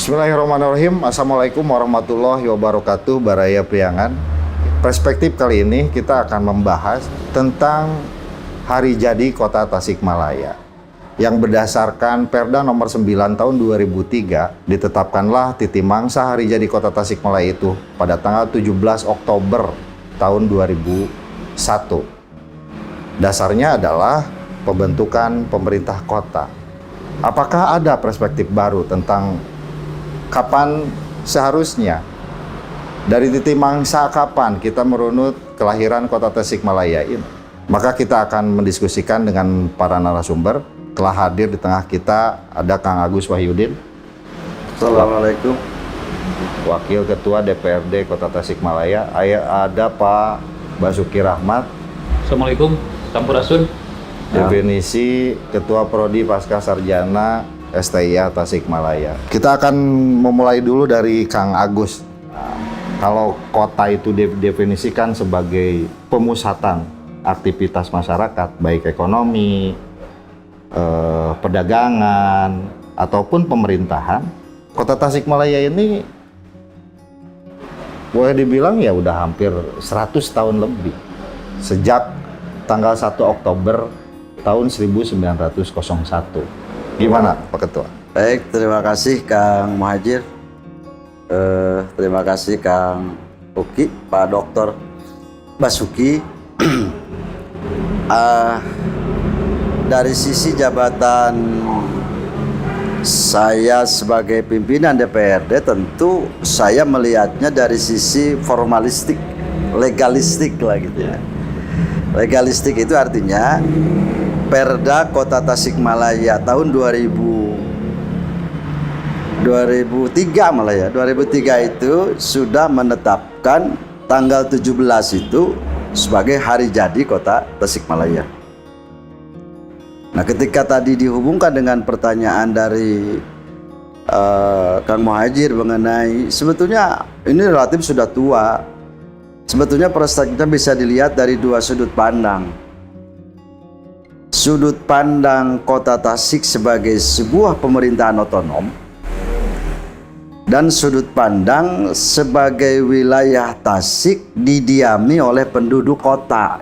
Bismillahirrahmanirrahim. Assalamualaikum warahmatullahi wabarakatuh. Baraya Priangan. Perspektif kali ini kita akan membahas tentang hari jadi Kota Tasikmalaya yang berdasarkan Perda nomor 9 tahun 2003 ditetapkanlah titi mangsa hari jadi Kota Tasikmalaya itu pada tanggal 17 Oktober tahun 2001. Dasarnya adalah pembentukan pemerintah kota. Apakah ada perspektif baru tentang kapan seharusnya dari titik mangsa kapan kita merunut kelahiran Kota Tasikmalaya ini? Maka kita akan mendiskusikan dengan para narasumber. Telah hadir di tengah kita ada Kang Agus Wahyudin. Assalamualaikum. Wakil Ketua DPRD Kota Tasikmalaya. Ada Pak Basuki Rahmat. Assalamualaikum. Sampurasun. Definisi Ketua Prodi Pasca Sarjana STIA Tasikmalaya. Kita akan memulai dulu dari Kang Agus. Kalau kota itu didefinisikan sebagai pemusatan aktivitas masyarakat, baik ekonomi, perdagangan, ataupun pemerintahan, Kota Tasikmalaya ini boleh dibilang ya udah hampir 100 tahun lebih. Sejak tanggal 1 Oktober tahun 1901. Gimana Pak Ketua? Baik, terima kasih Kang Muhajir. Terima kasih Kang Uki, Pak Dokter Basuki. Dari sisi jabatan saya sebagai pimpinan DPRD, tentu saya melihatnya dari sisi formalistik, legalistik lah gitu ya. Legalistik itu artinya Perda Kota Tasikmalaya tahun 2003 malah ya, 2003 itu sudah menetapkan tanggal 17 itu sebagai hari jadi Kota Tasikmalaya. Nah, ketika tadi dihubungkan dengan pertanyaan dari Kang Muhajir mengenai sebetulnya ini relatif sudah tua. Sebetulnya perspektifnya bisa dilihat dari dua sudut pandang. Sudut pandang Kota Tasik sebagai sebuah pemerintahan otonom dan sudut pandang sebagai wilayah Tasik didiami oleh penduduk kota.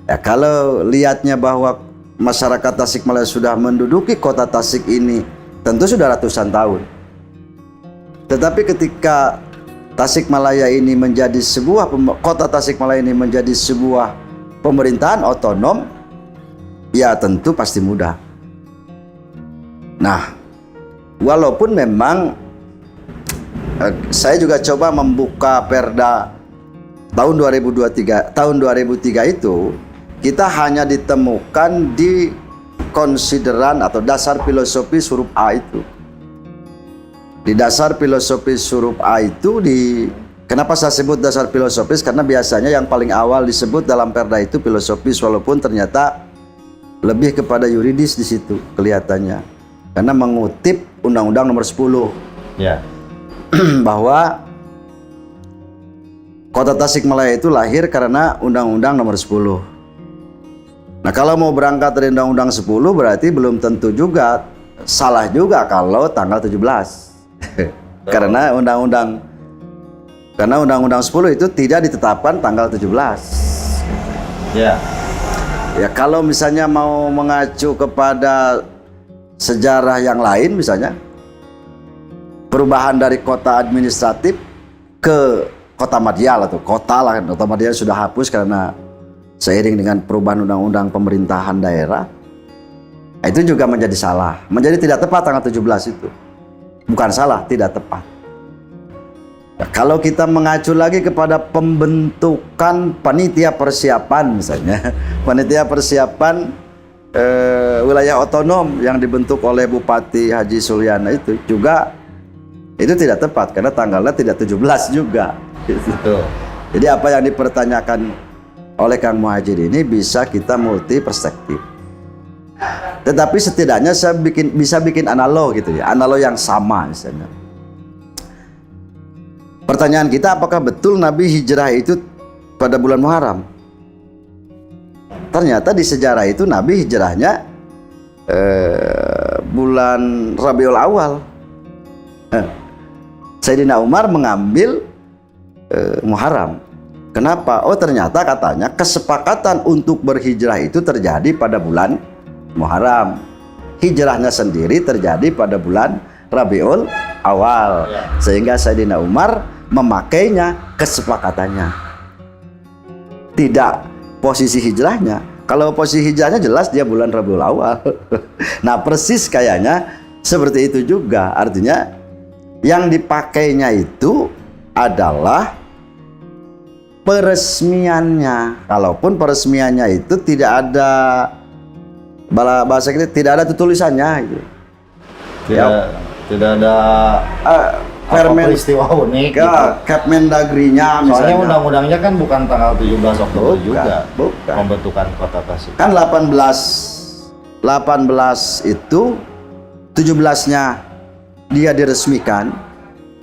Ya, kalau lihatnya bahwa masyarakat Tasikmalaya sudah menduduki Kota Tasik ini tentu sudah ratusan tahun. Tetapi ketika Tasikmalaya ini menjadi sebuah Kota Tasikmalaya ini menjadi sebuah pemerintahan otonom, ya tentu pasti mudah. Nah, walaupun memang saya juga coba membuka Perda tahun 2003 itu, kita hanya ditemukan di konsideran atau dasar filosofi huruf A itu. Di dasar filosofi huruf A itu kenapa saya sebut dasar filosofis? Karena biasanya yang paling awal disebut dalam Perda itu filosofis, walaupun ternyata lebih kepada yuridis di situ kelihatannya. Karena mengutip Undang-Undang Nomor 10. Ya. Bahwa Kota Tasikmalaya itu lahir karena Undang-Undang Nomor 10. Nah, kalau mau berangkat dari Undang-Undang 10 berarti belum tentu juga, salah juga kalau tanggal 17. Karena Undang-Undang 10 itu tidak ditetapkan tanggal 17. Ya. Ya, kalau misalnya mau mengacu kepada sejarah yang lain, misalnya perubahan dari kota administratif ke kota Madial atau kota lah, kota Madial sudah hapus karena seiring dengan perubahan undang-undang pemerintahan daerah, itu juga menjadi salah, menjadi tidak tepat tanggal 17 itu. Bukan salah, tidak tepat. Nah, kalau kita mengacu lagi kepada pembentukan panitia persiapan misalnya, panitia persiapan wilayah otonom yang dibentuk oleh Bupati Haji Sulyana itu juga itu tidak tepat karena tanggalnya tidak 17 juga. Gitu. Jadi apa yang dipertanyakan oleh Kang Muhajir ini bisa kita multi perspektif. Tetapi setidaknya saya bisa bikin analog gitu ya, analog yang sama misalnya. Pertanyaan kita, apakah betul Nabi hijrah itu pada bulan Muharram? Ternyata di sejarah itu Nabi hijrahnya bulan Rabiul Awal. Sayyidina Umar mengambil Muharram. Kenapa? Oh ternyata katanya kesepakatan untuk berhijrah itu terjadi pada bulan Muharram. Hijrahnya sendiri terjadi pada bulan Rabiul Awal. Sehingga Sayyidina Umar memakainya kesepakatannya. Tidak posisi hijrahnya. Kalau posisi hijrahnya jelas dia bulan Rabiul Awal. Nah persis kayaknya seperti itu juga. Artinya yang dipakainya itu adalah peresmiannya. Kalaupun peresmiannya itu tidak ada bahasa kita tidak ada tulisannya gitu. Tidak ada peristiwa unik gitu. Kepmendagrinya Soalnya misalnya. undang-undangnya kan bukan tanggal 17 Oktober juga. Bukan. Pembentukan Kota Tasik. Kan 18 itu 17-nya dia diresmikan,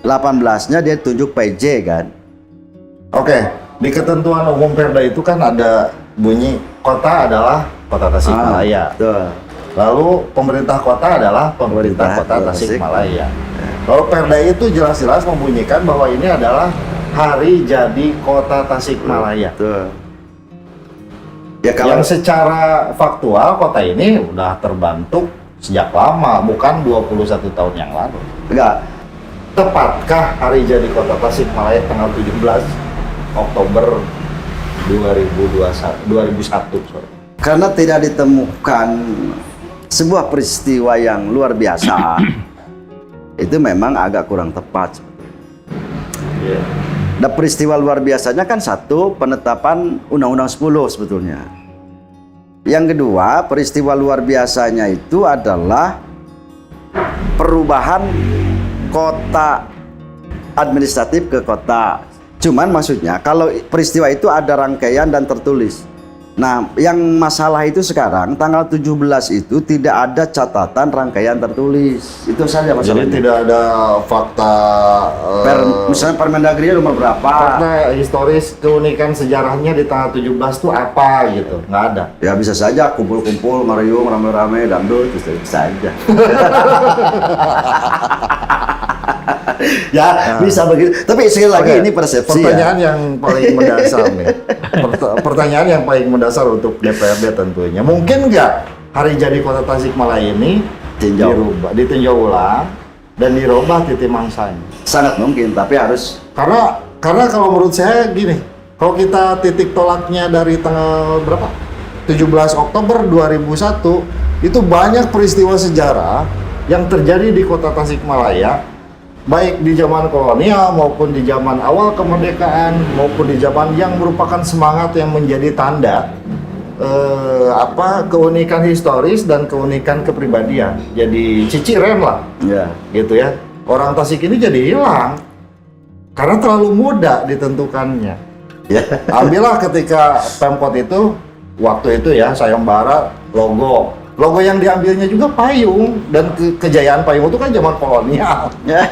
18-nya dia tunjuk PJ kan. Oke, di ketentuan umum Perda itu kan ada bunyi kota adalah Kota Tasikmalaya. Betul. Lalu pemerintah kota adalah pemerintah Kota Tasikmalaya. Lalu Perda itu jelas-jelas membunyikan bahwa ini adalah hari jadi Kota Tasikmalaya. Betul. Ya kalau Yang secara faktual kota ini udah terbentuk sejak lama, bukan 21 tahun yang lalu. enggak, Tepatkah hari jadi Kota Tasikmalaya tanggal 17 Oktober 2001? Sorry. karena tidak ditemukan sebuah peristiwa yang luar biasa, itu memang agak kurang tepat. Yeah. Dan peristiwa luar biasanya kan satu, penetapan Undang-Undang 10 sebetulnya. Yang kedua, peristiwa luar biasanya itu adalah perubahan kota administratif ke kota. Cuman maksudnya kalau peristiwa itu ada rangkaian dan tertulis. Nah, yang masalah itu sekarang tanggal 17 itu tidak ada catatan rangkaian tertulis. Itu saja Jadi masalahnya. tidak ada fakta Misalnya Permendagri nomor berapa? fakta historis keunikan sejarahnya di tanggal 17 itu apa gitu, nggak ada. Ya bisa saja kumpul-kumpul, ngeriung, rame-rame, dangdut, bisa aja. Ya, bisa begitu. Tapi sekali lagi Oke, ini persepsi pertanyaan ya. yang paling mendasar nih. Pertanyaan yang paling mendasar untuk DPRD tentunya. Mungkin nggak hari jadi Kota Tasikmalaya ini ditinjau ulang dan dirubah titik mangsanya? Sangat mungkin, tapi harus Karena kalau menurut saya gini, kalau kita titik tolaknya dari tanggal berapa? 17 Oktober 2001 itu banyak peristiwa sejarah yang terjadi di Kota Tasikmalaya, baik di zaman kolonial maupun di zaman awal kemerdekaan maupun di zaman yang merupakan semangat yang menjadi tanda keunikan historis dan keunikan kepribadian. Jadi ciciren lah, ya. gitu ya. Orang Tasik ini jadi hilang karena terlalu muda ditentukannya. Ya. Ambillah ketika Pemkot itu waktu itu ya sayembara logo yang diambilnya juga payung, dan kejayaan payung itu kan zaman kolonial. Ya.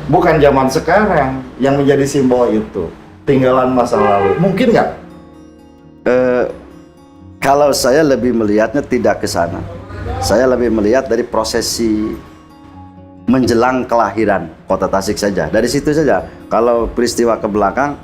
Bukan zaman sekarang yang menjadi simbol itu. Tinggalan masa lalu. Mungkin nggak? Kalau saya lebih melihatnya tidak ke sana. Saya lebih melihat dari prosesi menjelang kelahiran Kota Tasik saja. Dari situ saja. Kalau peristiwa ke belakang,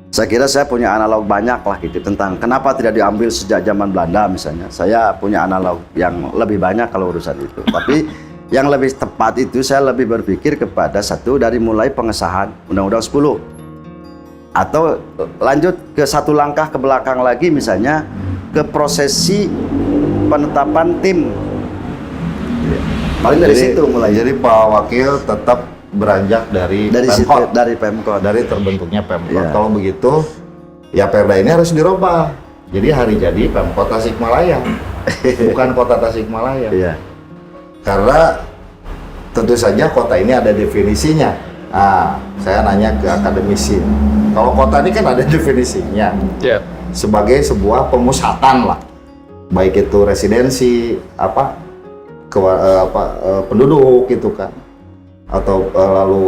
saya kira saya punya analog banyak lah gitu tentang kenapa tidak diambil sejak zaman Belanda misalnya. Saya punya analog yang lebih banyak kalau urusan itu. Tapi yang lebih tepat itu saya lebih berpikir kepada satu dari mulai pengesahan Undang-Undang 10, atau lanjut ke satu langkah ke belakang lagi misalnya ke prosesi penetapan tim. Paling dari situ mulai. Jadi Pak Wakil tetap beranjak dari Situ, Pemkot, dari Pemkot. dari terbentuknya Pemkot. Ya. Kalau begitu, ya Perda ini harus dirubah. Jadi hari jadi Pemkot Tasikmalaya, bukan Kota Tasikmalaya. Iya. Karena tentu saja kota ini ada definisinya. Nah, saya nanya ke akademisi. Kalau kota ini kan ada definisinya. Ya. Sebagai sebuah pemusatan lah. Baik itu residensi, penduduk gitu kan. Atau lalu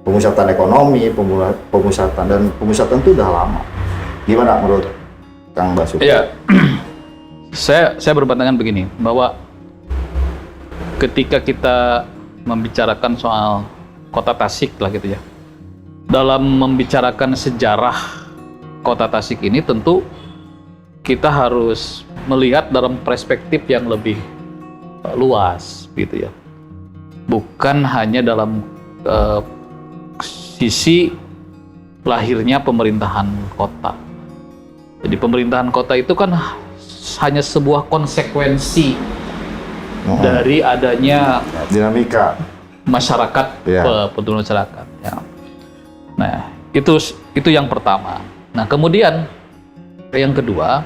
pemusatan ekonomi, pemusatan, dan pemusatan itu udah lama. Gimana menurut Kang Basuki? Ya. saya berpandangan begini, bahwa ketika kita membicarakan soal Kota Tasik lah gitu ya. Dalam membicarakan sejarah Kota Tasik ini tentu kita harus melihat dalam perspektif yang lebih luas gitu ya. Bukan hanya dalam sisi lahirnya pemerintahan kota. Jadi pemerintahan kota itu kan hanya sebuah konsekuensi dari adanya dinamika masyarakat, Ya. penduduk masyarakat. Ya. Nah, itu yang pertama. Nah, kemudian yang kedua,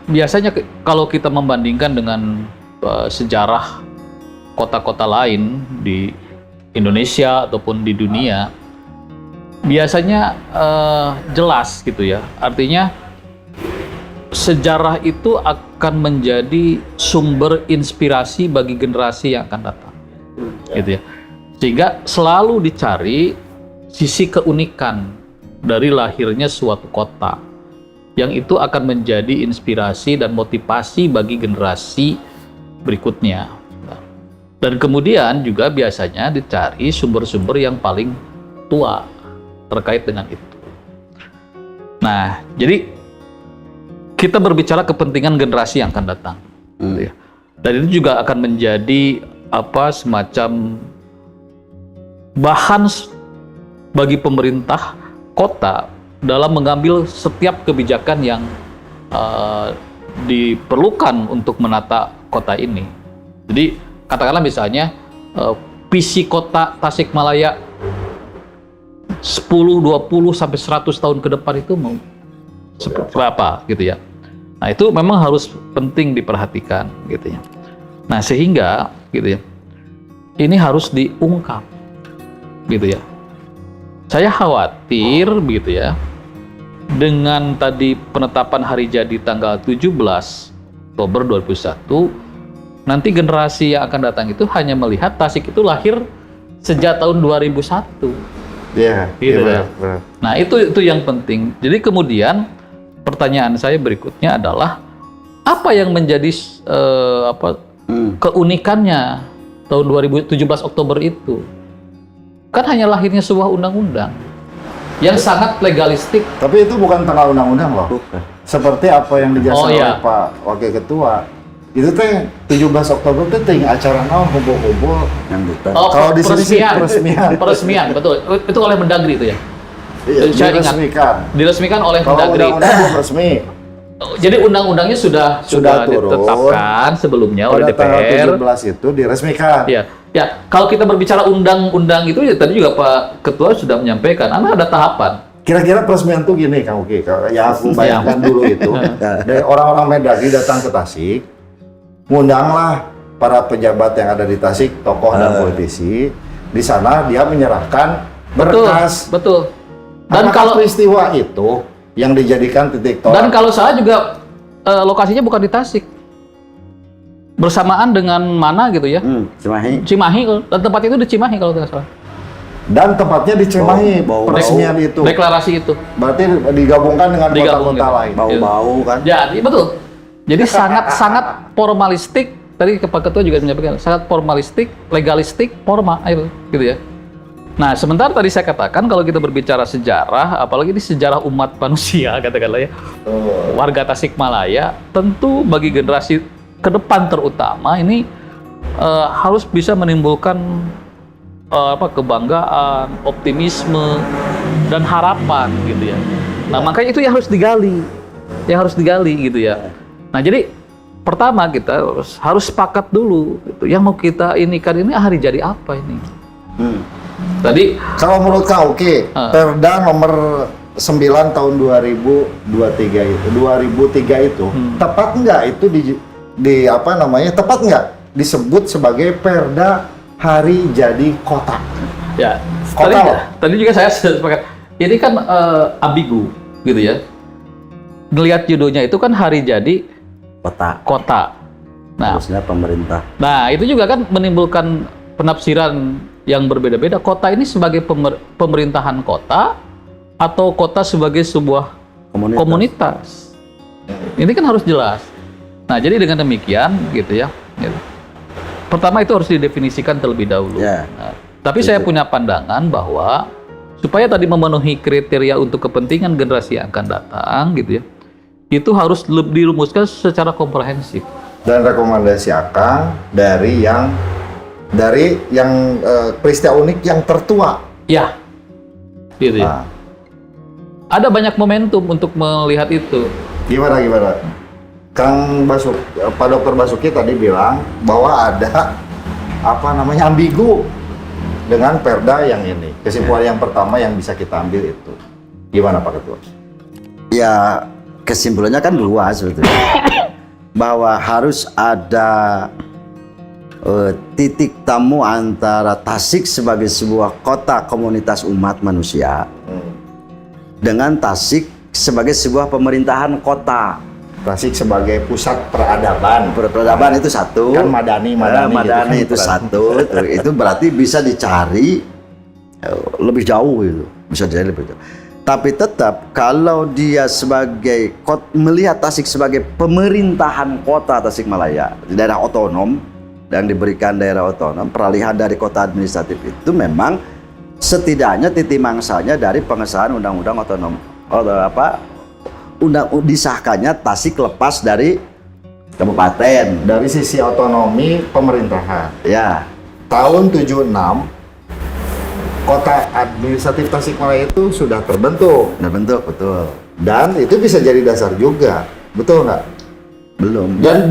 biasanya kalau kita membandingkan dengan sejarah kota-kota lain di Indonesia ataupun di dunia, biasanya jelas gitu ya. Artinya sejarah itu akan menjadi sumber inspirasi bagi generasi yang akan datang, gitu ya. Sehingga selalu dicari sisi keunikan dari lahirnya suatu kota, yang itu akan menjadi inspirasi dan motivasi bagi generasi berikutnya. Dan kemudian juga biasanya dicari sumber-sumber yang paling tua terkait dengan itu. Nah, jadi kita berbicara kepentingan generasi yang akan datang, gitu ya. Dan itu juga akan menjadi semacam bahan bagi pemerintah kota dalam mengambil setiap kebijakan yang diperlukan untuk menata kota ini. Jadi katakanlah misalnya visi kota Tasikmalaya 10, 20 sampai 100 tahun ke depan itu mau seperti apa gitu ya. Nah, itu memang harus penting diperhatikan gitu ya. Nah, sehingga gitu ya. Ini harus diungkap gitu ya. Saya khawatir gitu ya, dengan tadi penetapan hari jadi tanggal 17 Oktober 2001, nanti generasi yang akan datang itu hanya melihat Tasik itu lahir sejak tahun 2001. Iya, Gitu ya. benar. Nah, itu yang penting. Jadi kemudian pertanyaan saya berikutnya adalah apa yang menjadi keunikannya tahun 2017 Oktober itu? Kan hanya lahirnya sebuah undang-undang yang sangat legalistik. Tapi itu bukan tengah undang-undang loh. Bukan. Seperti apa yang dijelaskan Oh, iya. oleh Pak Wakil Ketua. Itu teh 17 Oktober itu teh acara naon kumpul-kumpul. Yang detail. Oh, Kalau di sini sih peresmian. Peresmian, betul. Itu oleh Mendagri itu ya. Iya, Saya ingat. diresmikan. Diresmikan oleh Kalau Mendagri. undang-undang belum resmi. Jadi undang-undangnya sudah turun. ditetapkan sebelumnya oleh Pada tanggal DPR. 17 itu diresmikan. Ya, ya. Kalau kita berbicara undang-undang itu, ya tadi juga Pak Ketua sudah menyampaikan, ada tahapan. Kira-kira peresmian tuh gini, Kang Uki. Kalau ya aku bayangkan dulu itu, dari orang-orang Mendagri datang ke Tasik, ngundanglah para pejabat yang ada di Tasik, tokoh dan politisi. Di sana dia menyerahkan berkas. Betul. Dan Apakah kalau peristiwa itu yang dijadikan titik tolak? dan kalau salah juga lokasinya bukan di Tasik. Bersamaan dengan mana gitu ya? Cimahi. Cimahi, dan tempat itu di Cimahi kalau tidak salah. Dan tempatnya di Cimahi, Bau- peresmian itu. Deklarasi itu. Berarti digabungkan dengan Digabung kota-kota gitu. lain. Bau-bau kan. Jadi betul. Jadi sangat formalistik. Tadi Pak Ketua juga menyampaikan sangat formalistik, legalistik, formal, gitu ya. Nah, sementara tadi saya katakan kalau kita berbicara sejarah, apalagi di sejarah umat manusia, katakanlah ya, warga Tasikmalaya, tentu bagi generasi ke depan terutama ini harus bisa menimbulkan kebanggaan, optimisme, dan harapan gitu ya. Nah, makanya itu yang harus digali gitu ya. Nah, jadi pertama kita harus sepakat dulu gitu. Yang mau kita inikan ini hari jadi apa ini? Tadi Kalau menurut Kang Uki, Perda nomor 9 tahun 2003 itu tepat nggak itu tepat nggak disebut sebagai Perda Hari Jadi Kota? ya Kota loh. tadi juga saya sepakat. Ini kan ambigu gitu ya. Ngelihat judulnya itu kan hari jadi kota. Nah, Harusnya pemerintah. Nah, itu juga kan menimbulkan penafsiran yang berbeda-beda. Kota ini sebagai pemerintahan kota atau kota sebagai sebuah komunitas. Ini kan harus jelas. Nah, jadi dengan demikian gitu ya. Gitu. pertama itu harus didefinisikan terlebih dahulu. Ya. Nah, tapi saya punya pandangan bahwa supaya tadi memenuhi kriteria untuk kepentingan generasi yang akan datang gitu ya, itu harus dirumuskan secara komprehensif. Dan rekomendasi Akang dari yang peristiwa unik yang tertua. Ya, gitu ya. Nah, Ada banyak momentum untuk melihat itu. gimana? Pak Dr. Basuki tadi bilang bahwa ada ambigu dengan perda yang ini. Kesimpulan yang pertama yang bisa kita ambil itu. Gimana Pak Ketua? Ya, kesimpulannya kan luas sebetulnya. Bahwa harus ada titik temu antara Tasik sebagai sebuah kota komunitas umat manusia dengan Tasik sebagai sebuah pemerintahan kota. Tasik sebagai pusat peradaban. Peradaban itu satu. Kan madani Madani gitu itu kan. satu. Itu berarti bisa dicari lebih jauh itu. Bisa dicari lebih jauh. Tapi tetap kalau dia melihat Tasik sebagai pemerintahan kota Tasikmalaya, daerah otonom dan diberikan daerah otonom, peralihan dari kota administratif itu memang setidaknya titik mangsanya dari pengesahan undang-undang otonom disahkannya Tasik lepas dari kabupaten. Dari sisi otonomi pemerintahan. Ya, Tahun 76 kota administratif Tasikmalaya itu sudah terbentuk. bentuk betul. Dan itu bisa jadi dasar juga. Betul nggak? Belum. Dan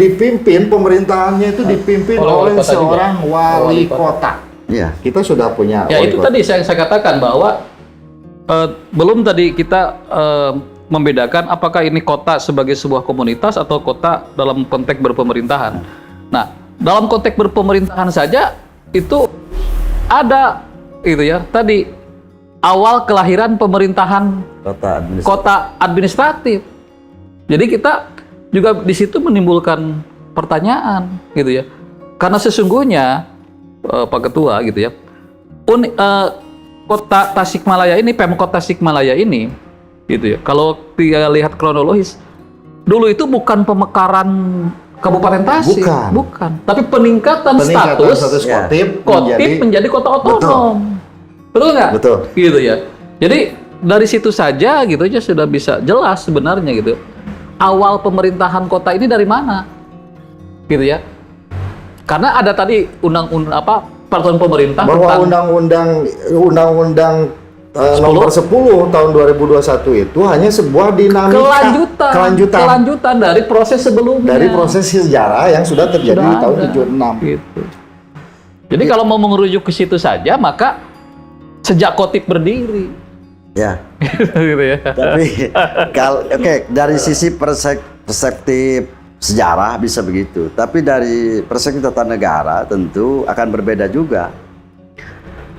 pemerintahannya itu dipimpin Oleh wali oleh kota seorang juga. wali Wali kota. Ya. Kita sudah punya Ya wali itu kota. tadi saya katakan bahwa belum tadi kita membedakan apakah ini kota sebagai sebuah komunitas atau kota dalam konteks berpemerintahan. Nah, dalam konteks berpemerintahan saja itu ada itu ya tadi awal kelahiran pemerintahan kota administratif. Jadi kita juga di situ menimbulkan pertanyaan gitu ya. Karena sesungguhnya Pak Ketua gitu ya. Kota Tasikmalaya ini, Pemkot Tasikmalaya ini gitu ya. Kalau kita lihat kronologis, dulu itu bukan pemekaran Kabupaten Tasik, bukan. Tapi peningkatan status Kotip menjadi kota otonom. Betul nggak? Betul. Gitu ya. Jadi dari situ saja gitu aja sudah bisa jelas sebenarnya gitu. Awal pemerintahan kota ini dari mana? Gitu ya. Karena ada tadi undang-undang peraturan pemerintah bahwa tentang undang-undang nomor 10 tahun 2021 itu hanya sebuah dinamika kelanjutan dari proses sebelumnya. Dari proses sejarah yang sudah terjadi di tahun 76. Gitu. Jadi kalau mau merujuk ke situ saja maka sejak Kotip berdiri. Ya. Gitu ya. Tapi dari sisi perspektif sejarah bisa begitu. Tapi dari perspektif tata negara tentu akan berbeda juga.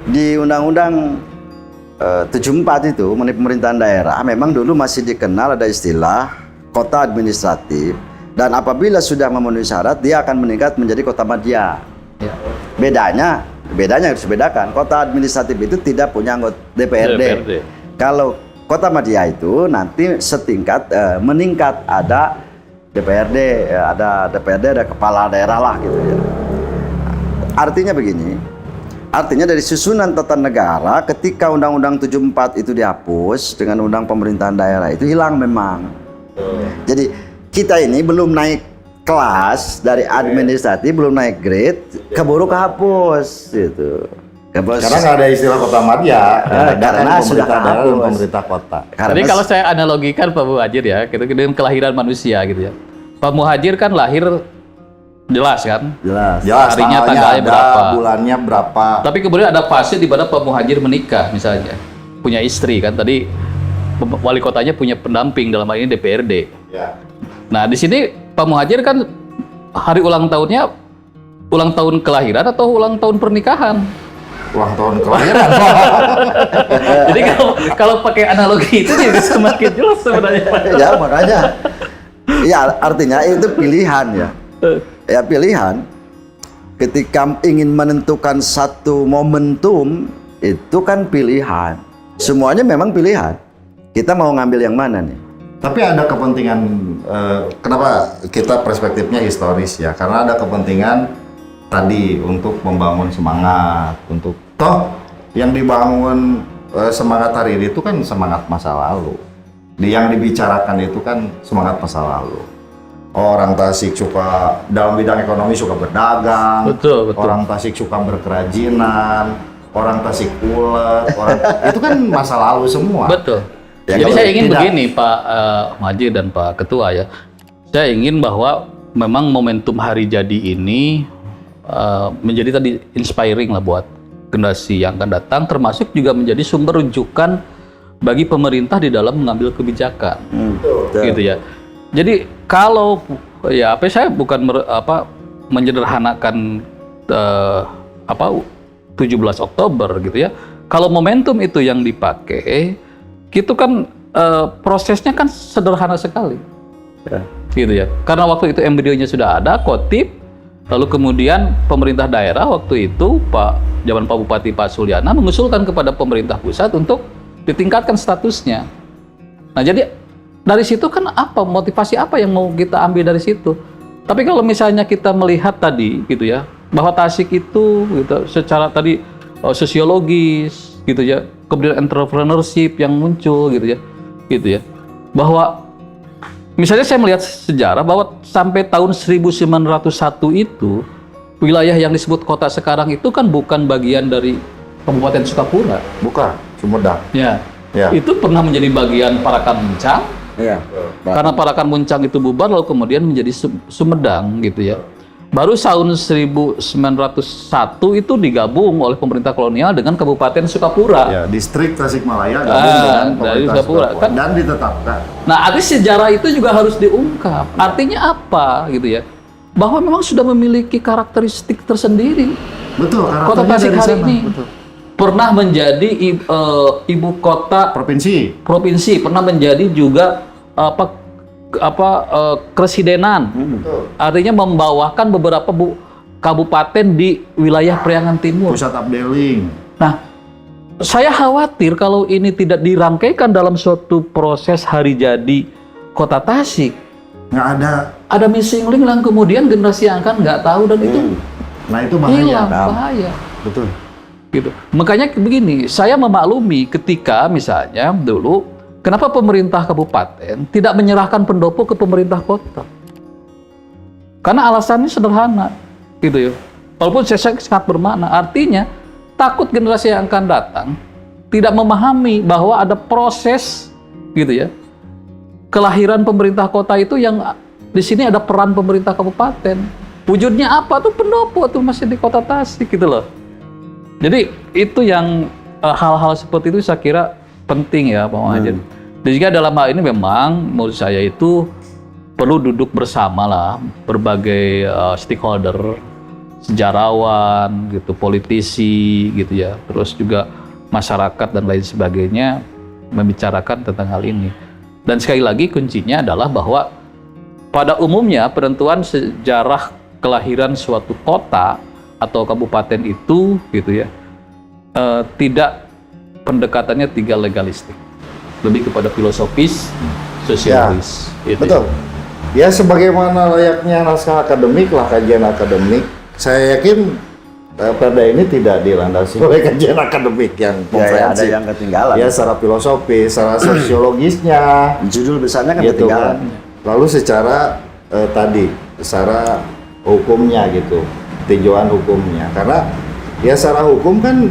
Di Undang-Undang 74 itu mengenai pemerintahan daerah memang dulu masih dikenal ada istilah kota administratif dan apabila sudah memenuhi syarat dia akan meningkat menjadi kota madya. Ya. Bedanya harus dibedakan. Kota administratif itu tidak punya anggota DPRD. Kalau kota madya itu nanti setingkat meningkat ada DPRD, ada kepala daerah lah gitu ya. Artinya begini, dari susunan tata negara ketika Undang-Undang 74 itu dihapus dengan Undang Pemerintahan Daerah itu hilang memang. Jadi kita ini belum naik kelas dari administratif, belum naik grade, keburu kehapus gitu. Karena nggak ada istilah kota madya, karena sudah daerah dan hapus. pemerintah kota. Jadi kalau saya analogikan Pak Muhadjir ya, gitu dengan kelahiran manusia gitu ya. Pak Muhadjir kan lahir jelas kan? Jelas. Harinya, tanggalnya berapa, bulannya berapa. Tapi kemudian ada fase di mana Pak Muhadjir menikah misalnya, punya istri kan tadi wali kotanya punya pendamping dalam hal ini DPRD. Ya. Nah di sini Pak Muhadjir kan hari ulang tahunnya ulang tahun kelahiran atau ulang tahun pernikahan? Ulang tahun kelahiran. Jadi kalau pakai analogi itu jadi semakin jelas sebenarnya. Ya makanya, ya artinya itu pilihan ya. Ya pilihan. Ketika ingin menentukan satu momentum itu kan pilihan. Semuanya memang pilihan. Kita mau ngambil yang mana nih? Tapi ada kepentingan, kenapa kita perspektifnya historis ya? Karena ada kepentingan tadi untuk membangun semangat, untuk toh yang dibangun semangat hari ini itu kan semangat masa lalu. Yang dibicarakan itu kan semangat masa lalu. Orang Tasik suka dalam bidang ekonomi suka berdagang, Betul. orang Tasik suka berkerajinan, orang Tasik ulet, itu kan masa lalu semua. Betul. Ya, Jadi kalau saya ingin tidak- begini Pak Maji dan Pak Ketua ya. Saya ingin bahwa memang momentum hari jadi ini menjadi tadi inspiring lah buat generasi yang akan datang, termasuk juga menjadi sumber rujukan bagi pemerintah di dalam mengambil kebijakan. Gitu ya. Jadi kalau ya saya bukan menyederhanakan 17 Oktober gitu ya. Kalau momentum itu yang dipakai, gitu kan prosesnya kan sederhana sekali. Gitu ya. Karena waktu itu embrionya sudah ada, Kotip, lalu kemudian pemerintah daerah waktu itu zaman Pak Bupati Pak Sulyana mengusulkan kepada pemerintah pusat untuk ditingkatkan statusnya. Nah, jadi dari situ kan motivasi apa yang mau kita ambil dari situ? Tapi kalau misalnya kita melihat tadi gitu ya, bahwa Tasik itu gitu secara tadi sosiologis gitu ya, kemudian entrepreneurship yang muncul gitu ya. Bahwa misalnya saya melihat sejarah bahwa sampai tahun 1901 itu wilayah yang disebut kota sekarang itu kan bukan bagian dari Kabupaten Sukapura. Bukan, Sumedang. Ya. Ya. Itu pernah menjadi bagian Parakan Muncang. Iya. Karena Parakan Muncang itu bubar lalu kemudian menjadi Sumedang gitu ya. Baru tahun 1901 itu digabung oleh pemerintah kolonial dengan Kabupaten Sukapura. Ya, distrik Tasikmalaya gabung dengan dari pemerintah Sukapura. Sukapura Kan- dan ditetapkan. Nah, artinya sejarah itu juga harus diungkap. Artinya apa gitu ya? Bahwa memang sudah memiliki karakteristik tersendiri. Betul, Kota karakternya Tasik dari hari sana. ini Betul. pernah menjadi ibu kota Provinsi. provinsi, pernah menjadi juga keresidenan. Betul. Artinya membawakan beberapa kabupaten di wilayah Priangan Timur. Pusat updeling. Nah, saya khawatir kalau ini tidak dirangkaikan dalam suatu proses hari jadi Kota Tasik, Nggak ada. ada missing link yang kemudian generasi yang akan nggak tahu dan itu Nah, itu bahaya. hilang, bahaya. Betul. Gitu. Makanya begini, saya memaklumi ketika misalnya dulu kenapa pemerintah kabupaten tidak menyerahkan pendopo ke pemerintah kota. Karena alasannya sederhana, gitu ya. Walaupun saya sangat bermakna, artinya takut generasi yang akan datang tidak memahami bahwa ada proses, gitu ya. Kelahiran pemerintah kota itu yang di sini ada peran pemerintah kabupaten. Wujudnya apa tuh pendopo tuh masih di Kota Tasik gitu loh. Jadi itu yang hal-hal seperti itu saya kira penting ya Pak Muhajir. Dan juga dalam hal ini memang menurut saya itu perlu duduk bersama lah berbagai stakeholder, sejarawan, gitu, politisi, gitu ya, terus juga masyarakat dan lain sebagainya membicarakan tentang hal ini. Dan sekali lagi kuncinya adalah bahwa pada umumnya penentuan sejarah kelahiran suatu kota atau kabupaten itu gitu ya tidak pendekatannya tiga legalistik, lebih kepada filosofis, sosiologis. Gitu. Betul. Ya, sebagaimana layaknya naskah akademik lah, kajian akademik. Saya yakin perda ini tidak dilandasi oleh kajian akademik yang Ya, ada komprehensif. yang ketinggalan. Ya, secara filosofis, secara sosiologisnya, Judul besarnya kan gitu ketinggalan. kan. Lalu secara secara hukumnya gitu, tinjauan hukumnya. Karena ya secara hukum kan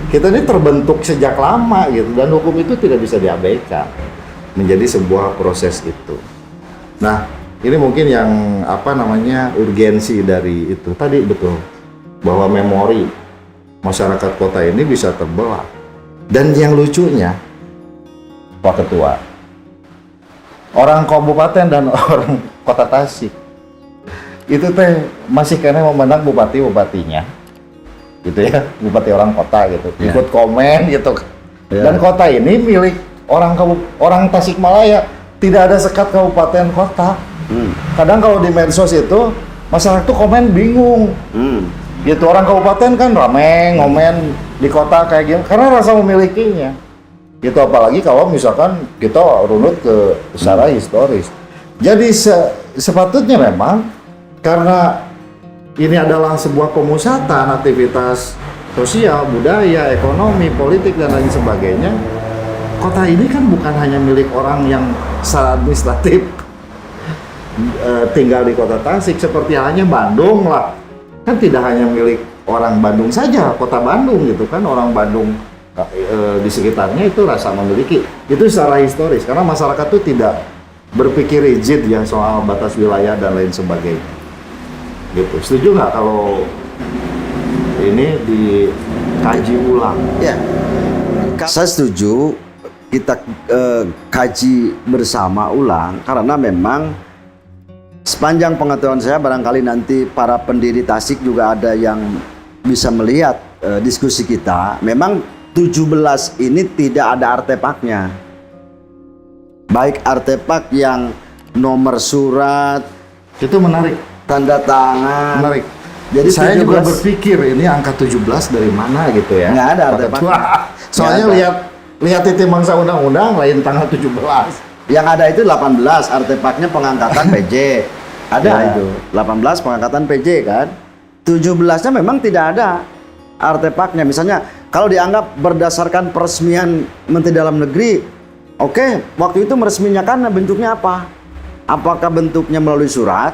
kita ini terbentuk sejak lama gitu, dan hukum itu tidak bisa diabaikan menjadi sebuah proses itu. Nah, ini mungkin yang urgensi dari itu tadi, betul, bahwa memori masyarakat kota ini bisa terbelah. Dan yang lucunya, Pak Ketua, orang kabupaten dan orang Kota Tasik itu teh masih kena memandang bupatinya gitu ya, bupati orang kota gitu, ikut komen gitu. Dan kota ini milik orang Tasikmalaya, tidak ada sekat kabupaten kota. Kadang kalau di medsos itu masyarakat tuh komen bingung gitu, orang kabupaten kan rame ngomen di kota kayak gini karena rasa memilikinya gitu. Apalagi kalau misalkan kita runut ke secara historis. Jadi sepatutnya memang karena ini adalah sebuah pemusatan aktivitas sosial, budaya, ekonomi, politik dan lain sebagainya. Kota ini kan bukan hanya milik orang yang secara administratif tinggal di kota Tasik, seperti halnya Bandung lah. Kan tidak hanya milik orang Bandung saja, kota Bandung gitu kan, orang Bandung di sekitarnya itu rasa memiliki. Itu secara historis, karena masyarakat itu tidak berpikir rigid ya soal batas wilayah dan lain sebagainya. Gitu. Setuju nggak kalau ini dikaji ulang? Ya, saya setuju kita kaji bersama ulang, karena memang sepanjang pengetahuan saya, barangkali nanti para pendiri Tasik juga ada yang bisa melihat diskusi kita. Memang 17 ini tidak ada artefaknya, baik artefak yang nomor surat, Itu menarik. tanda tangan. Menarik. Jadi Saya juga 17 berpikir ini angka 17 dari mana gitu ya. Nggak ada artefaknya. Soalnya Nggak ada. lihat titik mangsa undang-undang lain tanggal 17. Yang ada itu 18 artefaknya pengangkatan PJ. Ada Ya. itu 18 pengangkatan PJ kan. 17-nya memang tidak ada artefaknya. Misalnya kalau dianggap berdasarkan peresmian Menteri Dalam Negeri, oke, waktu itu meresminya kan bentuknya apa? Apakah bentuknya melalui surat?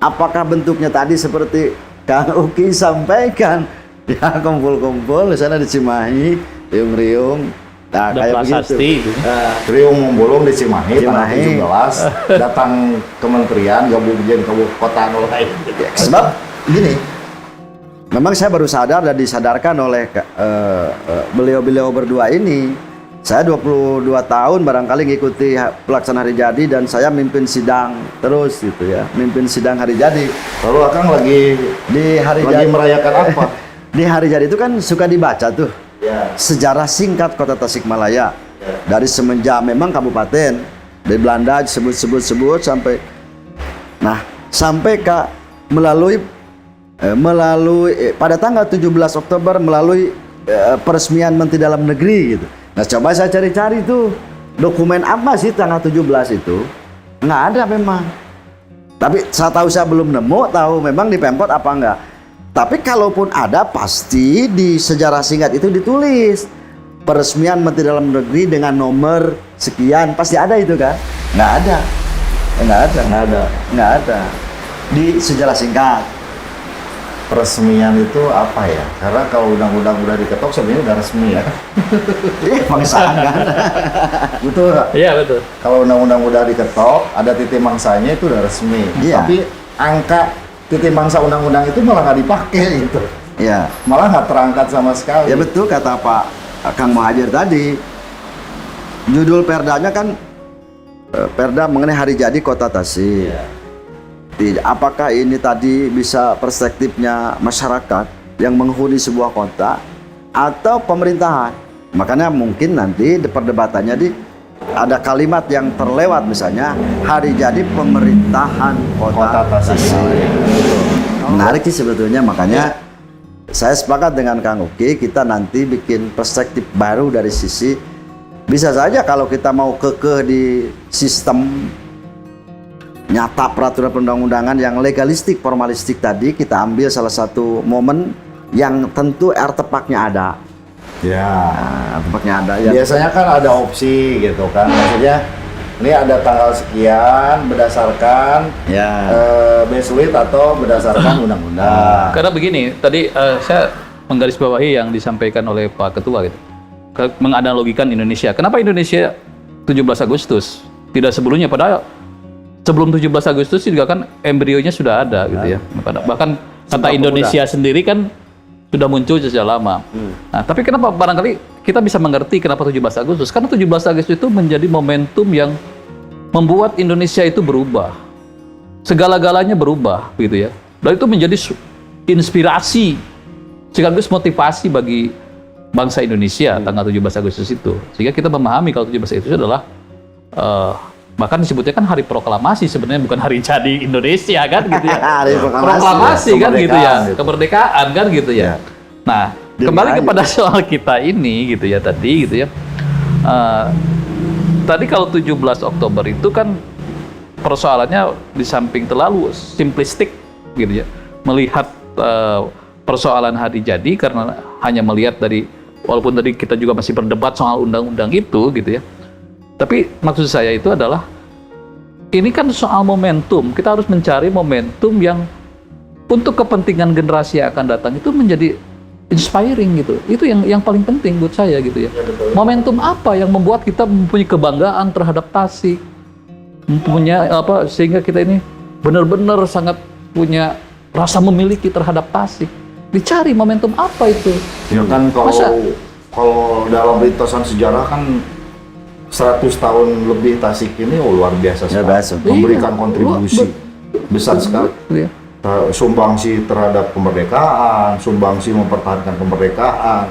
Apakah bentuknya tadi seperti Kang Uki sampaikan, ya kumpul-kumpul di sana di Cimahi, riung-riung, nah Ada kayak prasasti begitu. gitu. Riung Mumbulung di Cimahi, tanggal Cimahi. 17, datang kementerian, gabung jadi kota lain. Sebab gini, memang saya baru sadar dan disadarkan oleh beliau-beliau berdua ini. Saya 22 tahun barangkali ngikuti pelaksanaan hari jadi, dan saya mimpin sidang terus gitu ya, mimpin sidang hari jadi. Lalu Akang lagi Di hari lagi jadi merayakan apa? di hari jadi itu kan suka dibaca tuh Ya. sejarah singkat kota Tasikmalaya. Ya. Dari semenjak memang kabupaten dari Belanda disebut sampai, nah sampai ke melalui pada tanggal 17 Oktober melalui peresmian Menteri Dalam Negeri gitu. Nah coba saya cari-cari tuh dokumen apa sih tanggal 17 itu, nggak ada memang. Tapi saya belum nemu tahu memang di Pemkot apa enggak. Tapi kalaupun ada, pasti di sejarah singkat itu ditulis peresmian Menteri Dalam Negeri dengan nomor sekian, pasti ada itu kan? Nggak ada, nggak ada di sejarah singkat. Peresmian itu apa ya? Karena kalau undang-undang udah diketok sebenarnya udah resmi ya. Pengesahan kan? Betul nggak? Iya betul. Kalau undang-undang udah diketok, ada titik mangsanya itu udah resmi. Iya. Tapi angka titik mangsa undang-undang itu malah nggak dipakai gitu. Ya, Malah nggak terangkat sama sekali. ya betul kata Pak Kang Muhajir tadi. Judul perdanya kan perda mengenai hari jadi Kota Tasik. Apakah ini tadi bisa perspektifnya masyarakat yang menghuni sebuah kota atau pemerintahan? Makanya mungkin nanti perdebatannya ada kalimat yang terlewat, misalnya hari jadi pemerintahan Kota Tasik. Menarik sih sebetulnya, makanya saya sepakat dengan Kang Uki, kita nanti bikin perspektif baru dari sisi, bisa saja kalau kita mau kekeh di sistem nyata peraturan perundang-undangan yang legalistik, formalistik tadi, kita ambil salah satu momen yang tentu artefaknya ada. Ya. Nah, artefaknya ada. Ya. Biasanya kan ada opsi gitu kan. Maksudnya ini ada tanggal sekian berdasarkan Beslit atau berdasarkan undang-undang. Karena begini, tadi saya menggarisbawahi yang disampaikan oleh Pak Ketua gitu. Menganalogikan Indonesia. Kenapa Indonesia 17 Agustus? Tidak sebelumnya, padahal sebelum 17 Agustus juga kan embrionya sudah ada gitu ya. Bahkan kata Indonesia sendiri kan sudah muncul sejak lama. Nah, tapi kenapa barangkali kita bisa mengerti kenapa 17 Agustus? Karena 17 Agustus itu menjadi momentum yang membuat Indonesia itu berubah. Segala-galanya berubah gitu ya. Dan itu menjadi inspirasi sekaligus motivasi bagi bangsa Indonesia tanggal 17 Agustus itu. Sehingga kita memahami kalau 17 Agustus adalah bahkan disebutnya kan hari proklamasi, sebenarnya bukan hari jadi Indonesia kan gitu ya. Hari proklamasi kan gitu ya, gitu. kemerdekaan kan gitu ya. Nah, kembali kepada soal kita ini gitu ya tadi gitu ya. Tadi kalau 17 Oktober itu kan persoalannya di samping terlalu simplistik gitu ya. melihat persoalan hari jadi karena hanya melihat dari, walaupun tadi kita juga masih berdebat soal undang-undang itu gitu ya. Tapi maksud saya itu adalah ini kan soal momentum. Kita harus mencari momentum yang untuk kepentingan generasi yang akan datang itu menjadi inspiring gitu. Itu yang paling penting buat saya gitu ya. Momentum apa yang membuat kita mempunyai kebanggaan terhadap Tasik, mempunyai apa sehingga kita ini benar-benar sangat punya rasa memiliki terhadap Tasik. Dicari momentum apa itu? Ya kan kalau dalam rintasan sejarah kan 100 tahun lebih Tasik ini luar biasa sekali. Memberikan kontribusi besar sekali. Iya. Sumbangsi terhadap kemerdekaan, sumbangsi mempertahankan kemerdekaan,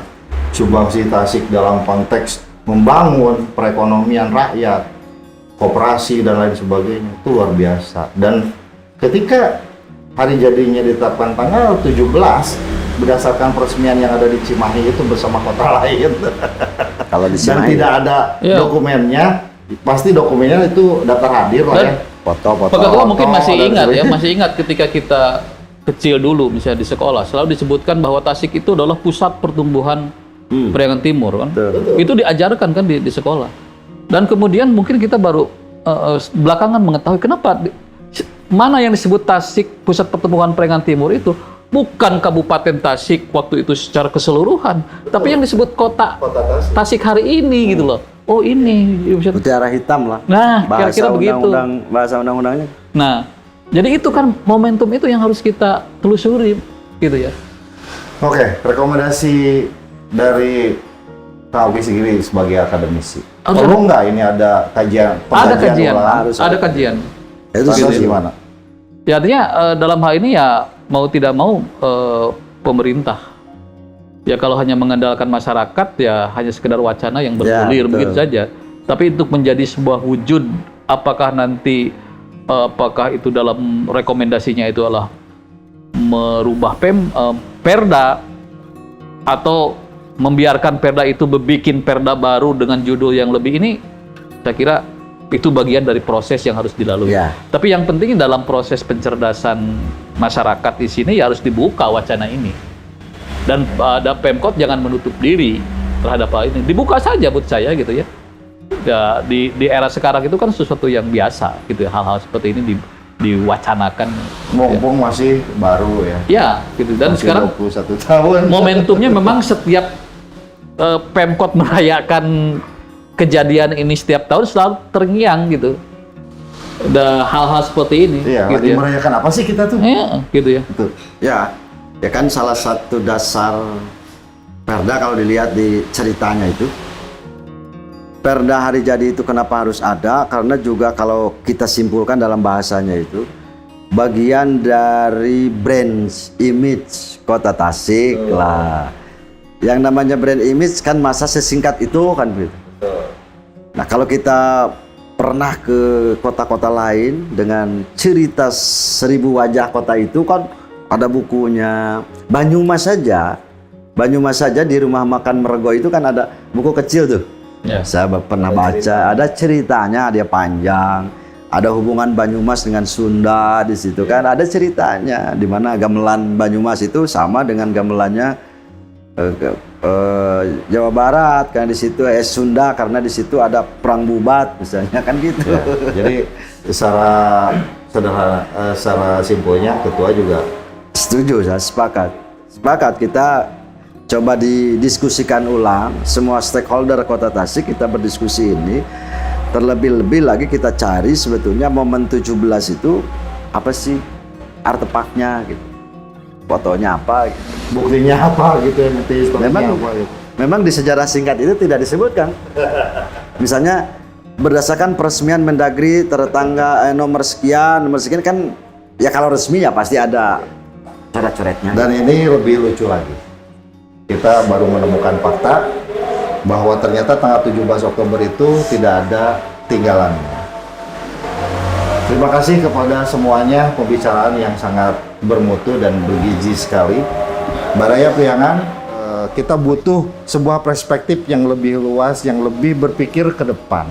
sumbangsi Tasik dalam konteks membangun perekonomian rakyat, koperasi dan lain sebagainya, itu luar biasa. Dan ketika hari jadinya ditetapkan tanggal 17 berdasarkan peresmian yang ada di Cimahi itu bersama kota lain. Kalau di Dan Cimahi tidak ada dokumennya, pasti dokumennya itu daftar hadir lah ya. foto-foto. Pak Ketua mungkin masih dan ingat ya, sebagainya. masih ingat ketika kita kecil dulu misalnya di sekolah, selalu disebutkan bahwa Tasik itu adalah pusat pertumbuhan Priangan Timur kan. Itu diajarkan kan di sekolah. Dan kemudian mungkin kita baru belakangan mengetahui kenapa mana yang disebut Tasik pusat pertumbuhan Priangan Timur itu bukan Kabupaten Tasik waktu itu secara keseluruhan, tapi yang disebut kota Tasik hari ini gitu loh. Oh ini mutiara hitam lah. Nah, Bahasa kira-kira begitu. bahasa undang-undangnya. Nah, jadi itu kan momentum itu yang harus kita telusuri gitu ya. Oke, rekomendasi dari Kak Oki Sigiri sebagai akademisi. Perlu nggak ini ada kajian? Ada kajian, ulang? ada kajian. Itu Lantas sih gimana? Ya artinya dalam hal ini ya mau tidak mau pemerintah ya kalau hanya mengandalkan masyarakat ya hanya sekedar wacana yang bergulir begitu saja. Tapi untuk menjadi sebuah wujud, apakah nanti apakah itu dalam rekomendasinya itu adalah merubah perda atau membiarkan perda itu bikin perda baru dengan judul yang lebih ini, saya kira itu bagian dari proses yang harus dilalui. Ya. Tapi yang penting dalam proses pencerdasan masyarakat di sini ya harus dibuka wacana ini. Dan ada Pemkot jangan menutup diri terhadap hal ini. Dibuka saja buat saya gitu ya. Ya di era sekarang itu kan sesuatu yang biasa gitu ya. Hal-hal seperti ini diwacanakan. Mumpung masih baru ya. Ya, gitu. Dan Masih sekarang 21 tahun. momentumnya memang setiap Pemkot merayakan kejadian ini setiap tahun selalu terngiang gitu. Ada hal-hal seperti ini. Iya, gitu lagi ya. merayakan apa sih kita tuh? Ya, gitu ya. Betul. Ya kan salah satu dasar perda kalau dilihat di ceritanya itu. Perda hari jadi itu kenapa harus ada? Karena juga kalau kita simpulkan dalam bahasanya itu bagian dari brand image Kota Tasik lah. Yang namanya brand image kan masa sesingkat itu kan gitu. Nah kalau kita pernah ke kota-kota lain dengan cerita 1000 wajah kota itu kan ada bukunya. Banyumas saja di rumah makan Mergo itu kan ada buku kecil tuh. Ya. Saya pernah baca, ada ceritanya, dia panjang. Ada hubungan Banyumas dengan Sunda di situ kan, ada ceritanya di mana gamelan Banyumas itu sama dengan gamelannya Jawa Barat kan di situ Sunda karena di situ ada perang Bubat misalnya kan gitu. Ya, jadi secara sederhana, secara simpelnya ketua juga Setuju, saya sepakat kita coba didiskusikan ulang semua stakeholder Kota Tasik, kita berdiskusi ini. Terlebih-lebih lagi kita cari sebetulnya momen 17 itu apa sih artefaknya gitu, fotonya apa gitu. buktinya apa gitu ya, bukti historinya apa gitu. Memang di sejarah singkat itu tidak disebutkan. Misalnya berdasarkan peresmian Mendagri tertangga nomor sekian kan ya kalau resmi ya pasti ada coret-coretnya. Dan ini lebih lucu lagi. Kita baru menemukan fakta bahwa ternyata tanggal 17 Oktober itu tidak ada tinggalannya. Terima kasih kepada semuanya, pembicaraan yang sangat bermutu dan bergizi sekali. Baraya Priangan, kita butuh sebuah perspektif yang lebih luas, yang lebih berpikir ke depan.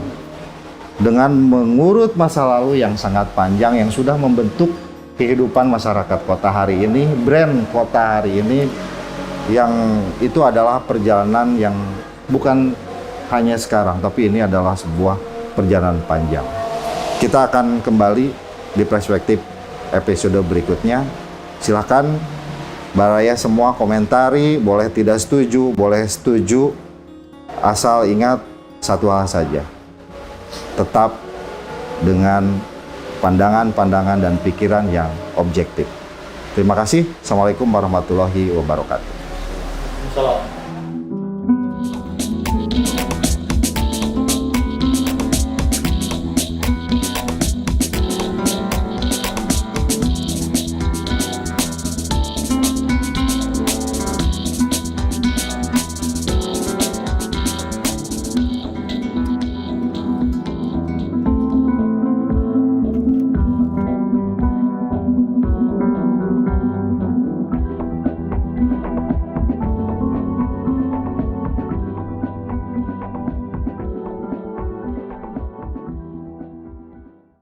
Dengan mengurut masa lalu yang sangat panjang, yang sudah membentuk kehidupan masyarakat kota hari ini, brand kota hari ini, yang itu adalah perjalanan yang bukan hanya sekarang, tapi ini adalah sebuah perjalanan panjang. Kita akan kembali di perspektif episode berikutnya. Silakan Baraya semua komentari, boleh tidak setuju, boleh setuju. Asal ingat satu hal saja, tetap dengan pandangan-pandangan dan pikiran yang objektif. Terima kasih. Assalamualaikum warahmatullahi wabarakatuh. Salam.